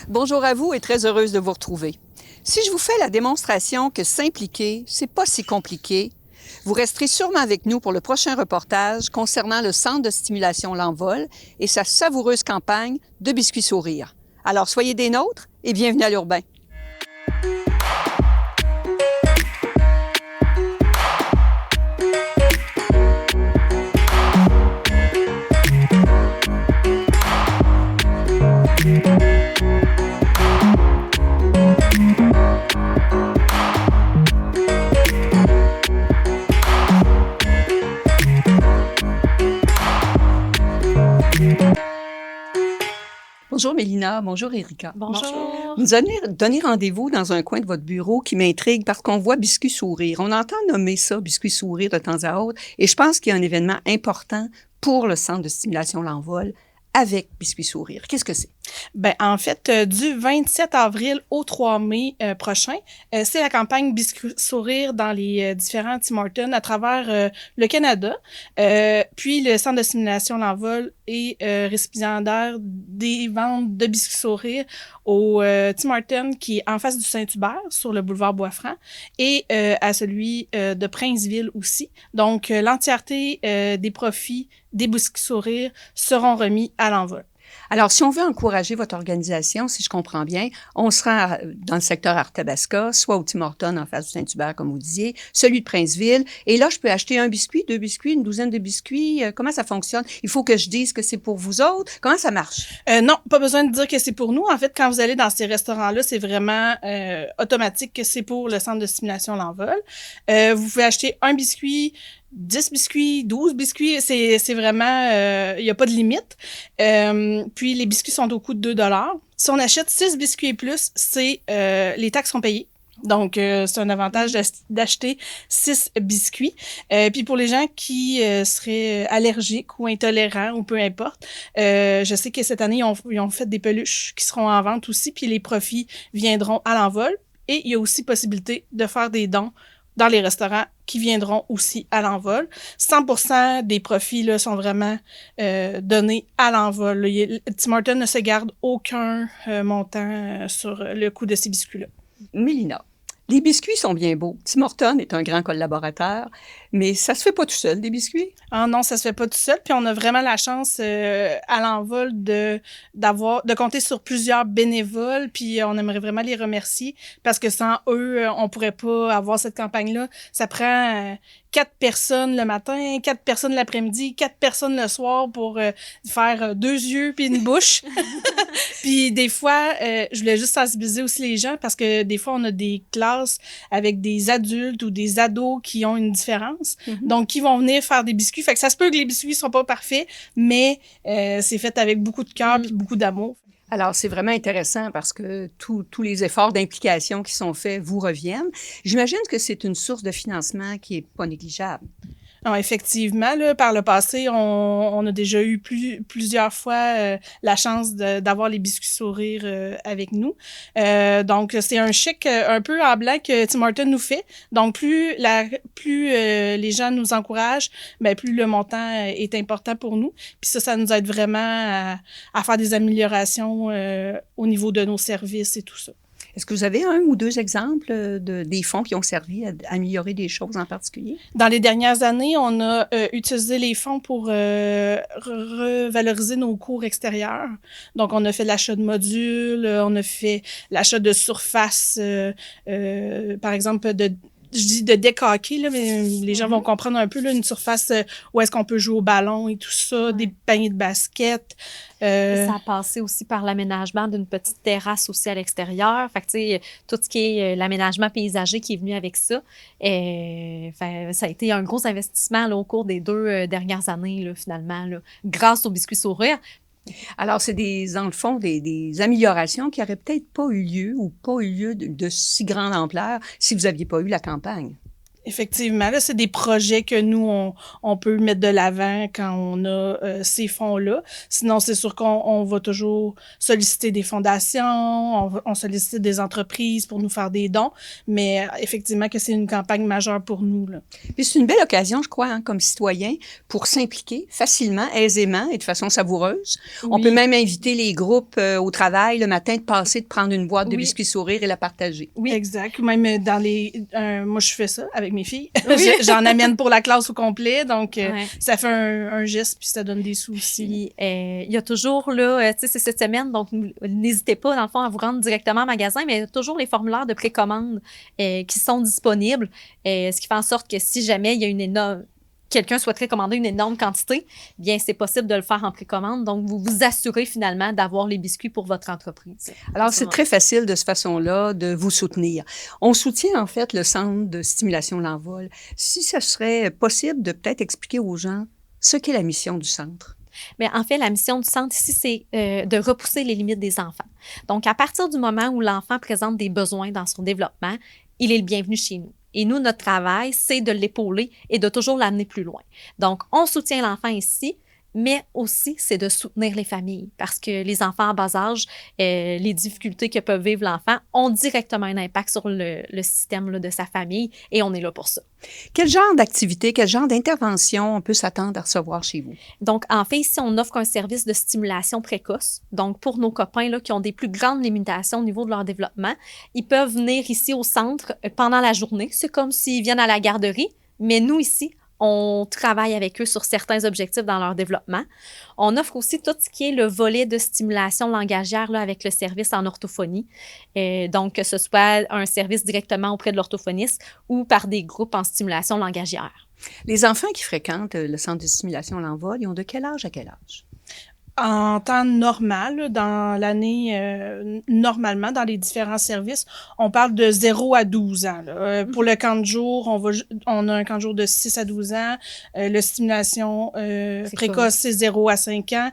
Bonjour à vous et très heureuse de vous retrouver. Si je vous fais la démonstration que s'impliquer, c'est pas si compliqué, vous resterez sûrement avec nous pour le prochain reportage concernant le Centre de stimulation L'Envol et sa savoureuse campagne de biscuits sourires. Alors soyez des nôtres et bienvenue à l'Urbain. Bonjour Mélina, bonjour Erika. Bonjour. Vous nous avez donné rendez-vous dans un coin de votre bureau qui m'intrigue parce qu'on voit Biscuits Sourire. On entend nommer ça Biscuits Sourire de temps à autre et je pense qu'il y a un événement important pour le Centre de stimulation L'Envol avec Biscuits Sourire. Qu'est-ce que c'est? Ben, en fait, du 27 avril au 3 mai prochain, c'est la campagne Biscuits Sourire dans les différents Tim Hortons à travers le Canada. Puis, le Centre de stimulation L'Envol est récipiendaire des ventes de Biscuits Sourire au Tim Hortons qui est en face du Saint-Hubert sur le boulevard Boisfranc et à celui de Princeville aussi. Donc, l'entièreté des profits des Biscuits Sourire seront remis à L'Envol. Alors, si on veut encourager votre organisation, si je comprends bien, on sera dans le secteur Arthabasca, soit au Tim Hortons en face du Saint-Hubert, comme vous disiez, celui de Princeville. Et là, je peux acheter un biscuit, 2 biscuits, une douzaine de biscuits. Comment ça fonctionne? Il faut que je dise que c'est pour vous autres. Comment ça marche? Non, pas besoin de dire que c'est pour nous. En fait, quand vous allez dans ces restaurants-là, c'est vraiment automatique que c'est pour le Centre de stimulation L'Envol. Vous pouvez acheter un biscuit, 10 biscuits, 12 biscuits, c'est vraiment, il n'y a pas de limite. Puis les biscuits sont au coût de 2 $. Si on achète 6 biscuits et plus, les taxes sont payées. Donc, c'est un avantage d'acheter 6 biscuits. Puis pour les gens qui seraient allergiques ou intolérants ou peu importe, je sais que cette année, ils ont fait des peluches qui seront en vente aussi, puis les profits viendront à L'Envol. Et il y a aussi possibilité de faire des dons dans les restaurants qui viendront aussi à L'Envol. 100% des profits là, sont vraiment donnés à L'Envol. Tim Hortons ne se garde aucun montant sur le coût de ces biscuits-là. Mélina, les biscuits sont bien beaux. Tim Hortons est un grand collaborateur, mais ça se fait pas tout seul, des biscuits? Ah non, ça se fait pas tout seul. Puis on a vraiment la chance à L'Envol de compter sur plusieurs bénévoles. Puis on aimerait vraiment les remercier parce que sans eux, on pourrait pas avoir cette campagne-là. Ça prend 4 personnes le matin, 4 personnes l'après-midi, 4 personnes le soir pour faire 2 yeux puis une bouche. Puis des fois, je voulais juste sensibiliser aussi les gens parce que des fois, on a des classes avec des adultes ou des ados qui ont une différence. Mm-hmm. Donc, qui vont venir faire des biscuits. Fait que ça se peut que les biscuits sont pas parfaits, mais c'est fait avec beaucoup de cœur puis beaucoup d'amour. Alors, c'est vraiment intéressant parce que tous les efforts d'implication qui sont faits vous reviennent. J'imagine que c'est une source de financement qui n'est pas négligeable. Non, effectivement, là, par le passé, on a déjà eu plusieurs fois la chance d'avoir les biscuits sourires avec nous. Donc, c'est un chèque un peu en blanc que Tim Hortons nous fait. Donc, plus les gens nous encouragent, ben, plus le montant est important pour nous. Puis ça nous aide vraiment à faire des améliorations au niveau de nos services et tout ça. Est-ce que vous avez 1 ou 2 exemples des fonds qui ont servi à améliorer des choses en particulier? Dans les dernières années, on a utilisé les fonds pour revaloriser nos cours extérieurs. Donc, on a fait l'achat de modules, on a fait l'achat de surfaces, par exemple, je dis de décaquer, là, mais les gens vont comprendre un peu, là, une surface où est-ce qu'on peut jouer au ballon et tout ça, des paniers de basket. Ça a passé aussi par l'aménagement d'une petite terrasse aussi à l'extérieur. Fait que, tu sais, tout ce qui est l'aménagement paysager qui est venu avec ça, ça a été un gros investissement là, au cours des 2 dernières années, là, finalement, là, grâce aux biscuits sourires. Alors, c'est dans le fond, des améliorations qui n'auraient peut-être pas eu lieu ou pas eu lieu de si grande ampleur si vous n'aviez pas eu la campagne. Effectivement, là, c'est des projets que nous, on peut mettre de l'avant quand on a ces fonds-là. Sinon, c'est sûr qu'on va toujours solliciter des fondations, on sollicite des entreprises pour nous faire des dons, mais effectivement que c'est une campagne majeure pour nous, là. Puis c'est une belle occasion, je crois, hein, comme citoyen, pour s'impliquer facilement, aisément et de façon savoureuse. On peut même inviter les groupes au travail le matin de prendre une boîte de biscuits sourires et la partager. Oui, exact. Même dans moi, je fais ça avec mes filles. J'en amène pour la classe au complet, donc ça fait un geste puis ça donne des sous aussi. Il y a toujours, là, tu sais, c'est cette semaine, donc n'hésitez pas, dans le fond, à vous rendre directement au magasin, mais il y a toujours les formulaires de précommande qui sont disponibles, ce qui fait en sorte que si jamais il y a quelqu'un souhaiterait commander une énorme quantité, bien, c'est possible de le faire en précommande. Donc, vous vous assurez finalement d'avoir les biscuits pour votre entreprise. Alors, c'est très facile de cette façon-là de vous soutenir. On soutient en fait le Centre de stimulation L'Envol. Si ce serait possible de peut-être expliquer aux gens ce qu'est la mission du centre. Mais en fait, la mission du centre ici, c'est de repousser les limites des enfants. Donc, à partir du moment où l'enfant présente des besoins dans son développement, il est le bienvenu chez nous. Et nous, notre travail, c'est de l'épauler et de toujours l'amener plus loin. Donc, on soutient l'enfant ici, mais aussi, c'est de soutenir les familles parce que les enfants en bas âge, les difficultés que peut vivre l'enfant ont directement un impact sur le système là, de sa famille et on est là pour ça. Quel genre d'activité, quel genre d'intervention on peut s'attendre à recevoir chez vous? Donc, en fait, ici, on offre un service de stimulation précoce. Donc, pour nos copains là, qui ont des plus grandes limitations au niveau de leur développement, ils peuvent venir ici au centre pendant la journée. C'est comme s'ils viennent à la garderie, mais nous, ici, on travaille avec eux sur certains objectifs dans leur développement. On offre aussi tout ce qui est le volet de stimulation langagière là, avec le service en orthophonie. Donc, que ce soit un service directement auprès de l'orthophoniste ou par des groupes en stimulation langagière. Les enfants qui fréquentent le centre de stimulation L'Envol, ils ont de quel âge à quel âge? En temps normal, dans l'année, normalement, dans les différents services, on parle de 0 à 12 ans. Pour le camp de jour, on a un camp de jour de 6 à 12 ans. Le stimulation précoce, c'est 0 à 5 ans.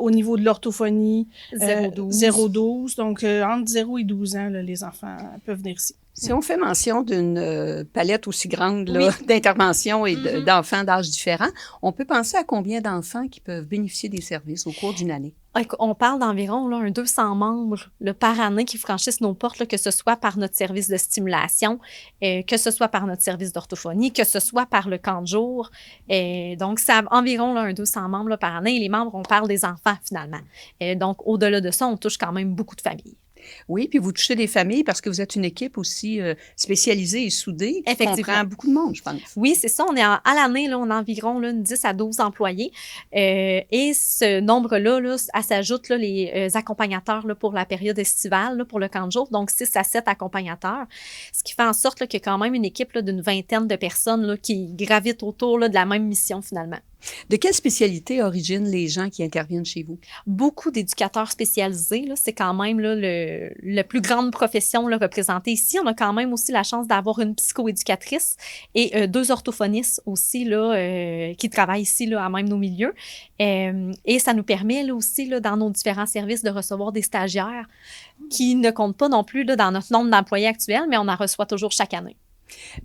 Au niveau de l'orthophonie, 0-12. Donc, entre 0 et 12 ans, là, les enfants peuvent venir ici. Si on fait mention d'une palette aussi grande là, d'interventions et d'enfants d'âges différents, on peut penser à combien d'enfants qui peuvent bénéficier des services au cours d'une année? On parle d'environ là, un 200 membres là, par année qui franchissent nos portes, là, que ce soit par notre service de stimulation, que ce soit par notre service d'orthophonie, que ce soit par le camp de jour. Donc, c'est environ là, un 200 membres là, par année. Et les membres, on parle des enfants finalement. Donc, au-delà de ça, on touche quand même beaucoup de familles. Oui, puis vous touchez des familles parce que vous êtes une équipe aussi spécialisée et soudée qui comprend beaucoup de monde, je pense. Oui, c'est ça. On est à l'année, là, on a environ là, 10 à 12 employés. Et ce nombre-là, là, s'ajoute les accompagnateurs là, pour la période estivale, là, pour le camp de jour, donc 6 à 7 accompagnateurs. Ce qui fait en sorte là, qu'il y a quand même une équipe là, d'une vingtaine de personnes là, qui gravitent autour là, de la même mission finalement. De quelle spécialité originent les gens qui interviennent chez vous? Beaucoup d'éducateurs spécialisés. Là, c'est quand même là, la plus grande profession là, représentée ici. On a quand même aussi la chance d'avoir une psychoéducatrice et 2 orthophonistes aussi là, qui travaillent ici là, à même nos milieux. Et ça nous permet là, aussi, là, dans nos différents services, de recevoir des stagiaires qui ne comptent pas non plus là, dans notre nombre d'employés actuels, mais on en reçoit toujours chaque année.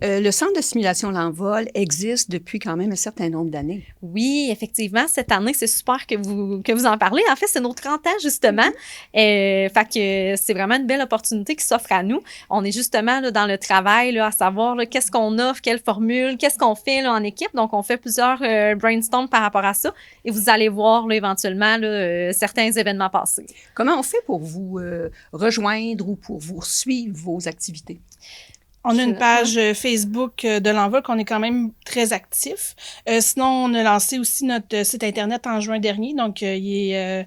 Le Centre de stimulation L'Envol existe depuis quand même un certain nombre d'années. Oui, effectivement, cette année, c'est super que vous en parlez. En fait, c'est nos 30 ans, justement. Fait que c'est vraiment une belle opportunité qui s'offre à nous. On est justement là, dans le travail, là, à savoir là, qu'est-ce qu'on offre, quelle formule, qu'est-ce qu'on fait là, en équipe. Donc, on fait plusieurs brainstorms par rapport à ça. Et vous allez voir là, éventuellement là, certains événements passés. Comment on fait pour vous rejoindre ou pour vous suivre vos activités? On a une page Facebook de L'Envol qu'on est quand même très actif. Sinon, on a lancé aussi notre site Internet en juin dernier. Donc, il est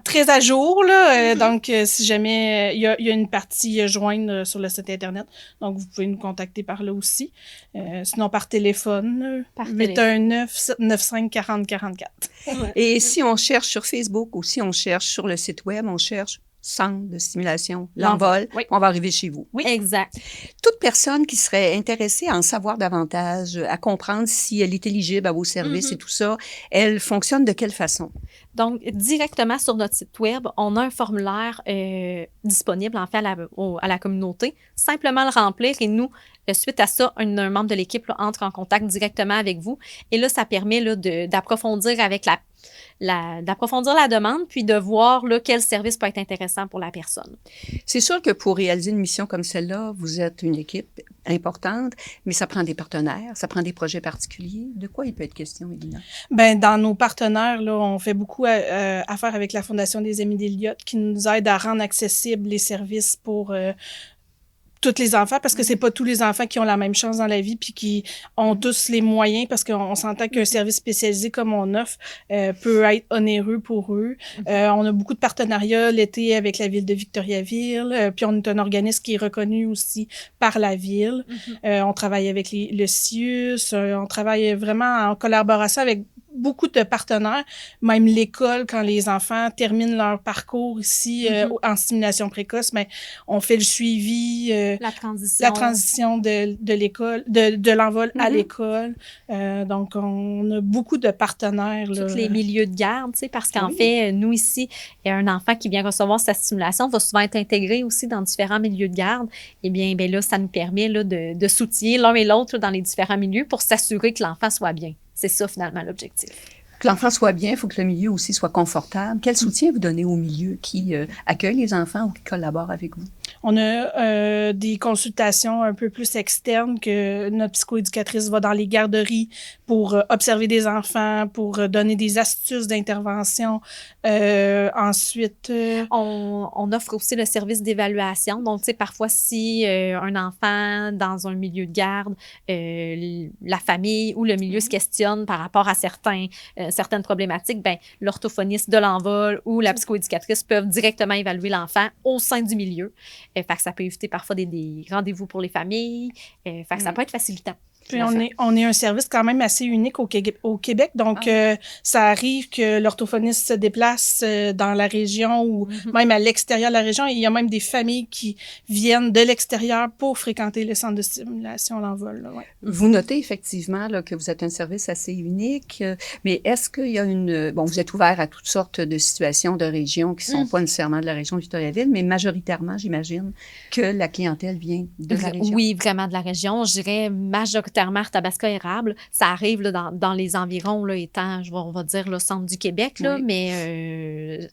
très à jour. Là. Donc, si jamais il y a une partie joindre sur le site Internet, donc vous pouvez nous contacter par là aussi. Sinon, par téléphone, 819-795-4044. Et si on cherche sur Facebook ou si on cherche sur le site Web, on cherche Centre de stimulation L'Envol, on va arriver chez vous. Oui, exact. Toute personne qui serait intéressée à en savoir davantage, à comprendre si elle est éligible à vos services et tout ça, elle fonctionne de quelle façon? Donc, directement sur notre site web, on a un formulaire disponible, en fait, à la communauté. Simplement le remplir et nous, suite à ça, un membre de l'équipe là, entre en contact directement avec vous. Et là, ça permet là, d'approfondir avec d'approfondir la demande, puis de voir là, quel service peut être intéressant pour la personne. C'est sûr que pour réaliser une mission comme celle-là, vous êtes une équipe importante, mais ça prend des partenaires, ça prend des projets particuliers. De quoi il peut être question, Elina? Ben, dans nos partenaires, là, on fait beaucoup affaire avec la Fondation des Amis d'Eliott qui nous aide à rendre accessibles les services pour tous les enfants, parce que c'est pas tous les enfants qui ont la même chance dans la vie puis qui ont tous les moyens, parce qu'on s'entend qu'un service spécialisé comme on offre peut être onéreux pour eux. On a beaucoup de partenariats l'été avec la ville de Victoriaville, puis on est un organisme qui est reconnu aussi par la ville. On travaille avec le CIUS, on travaille vraiment en collaboration avec beaucoup de partenaires, même l'école, quand les enfants terminent leur parcours ici en stimulation précoce, mais on fait le suivi, la transition de l'école, de l'envol à l'école. Donc, on a beaucoup de partenaires. Là. Tous les milieux de garde, tu sais, parce qu'en fait, nous ici, un enfant qui vient recevoir sa stimulation va souvent être intégré aussi dans différents milieux de garde. Eh bien, là, ça nous permet là, de soutenir l'un et l'autre dans les différents milieux pour s'assurer que l'enfant soit bien. C'est ça, finalement, l'objectif. Que l'enfant soit bien, il faut que le milieu aussi soit confortable. Quel soutien vous donnez au milieu qui accueille les enfants ou qui collabore avec vous? On a des consultations un peu plus externes que notre psychoéducatrice va dans les garderies pour observer des enfants, pour donner des astuces d'intervention. Ensuite... On offre aussi le service d'évaluation. Donc, tu sais, parfois, si un enfant dans un milieu de garde, la famille ou le milieu se questionne par rapport à certaines problématiques, ben l'orthophoniste de l'envol ou la psychoéducatrice peuvent directement évaluer l'enfant au sein du milieu. Fait que ça peut éviter parfois des rendez-vous pour les familles. Fait que ça peut être facilitant. Puis on est un service quand même assez unique au Québec. Donc, ça arrive que l'orthophoniste se déplace dans la région ou même à l'extérieur de la région. Et il y a même des familles qui viennent de l'extérieur pour fréquenter le centre de stimulation l'envol. Là, ouais. Vous notez effectivement là, que vous êtes un service assez unique, mais est-ce qu'il y a Bon, vous êtes ouvert à toutes sortes de situations de régions qui ne sont pas nécessairement de la région de Victoriaville, mais majoritairement, j'imagine, que la clientèle vient de la région. Oui, vraiment de la région. Je dirais majoritairement Arthabasca-Érable. Ça arrive là, dans les environs, là, étant, on va dire, le centre du Québec, là, mais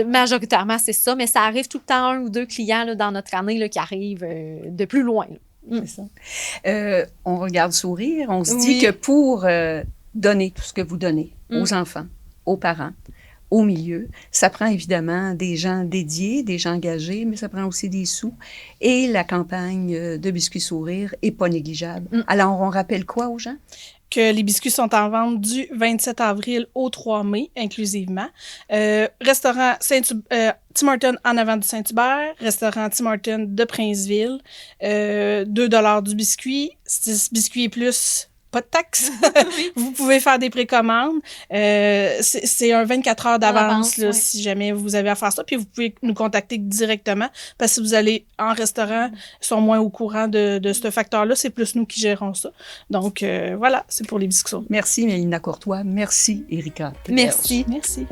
majoritairement, c'est ça. Mais ça arrive tout le temps, 1 ou 2 clients là, dans notre année là, qui arrivent de plus loin. C'est ça. On regarde sourire, on se dit que pour donner tout ce que vous donnez aux enfants, aux parents, au milieu, ça prend évidemment des gens dédiés, des gens engagés, mais ça prend aussi des sous. Et la campagne de Biscuits Sourire n'est pas négligeable. Alors, on rappelle quoi aux gens? Que les biscuits sont en vente du 27 avril au 3 mai, inclusivement. Restaurant Tim Hortons en avant de Saint-Hubert, restaurant Tim Hortons de Princeville, 2 $ du biscuit, 6 biscuits et plus, pas de taxe. Vous pouvez faire des précommandes. C'est un 24 heures d'avance là, si jamais vous avez à faire ça. Puis vous pouvez nous contacter directement parce que si vous allez en restaurant, ils sont moins au courant de ce facteur-là. C'est plus nous qui gérons ça. Donc voilà, c'est pour les biscuits. Merci Mélina Courtois. Merci Erika. Merci. Merci.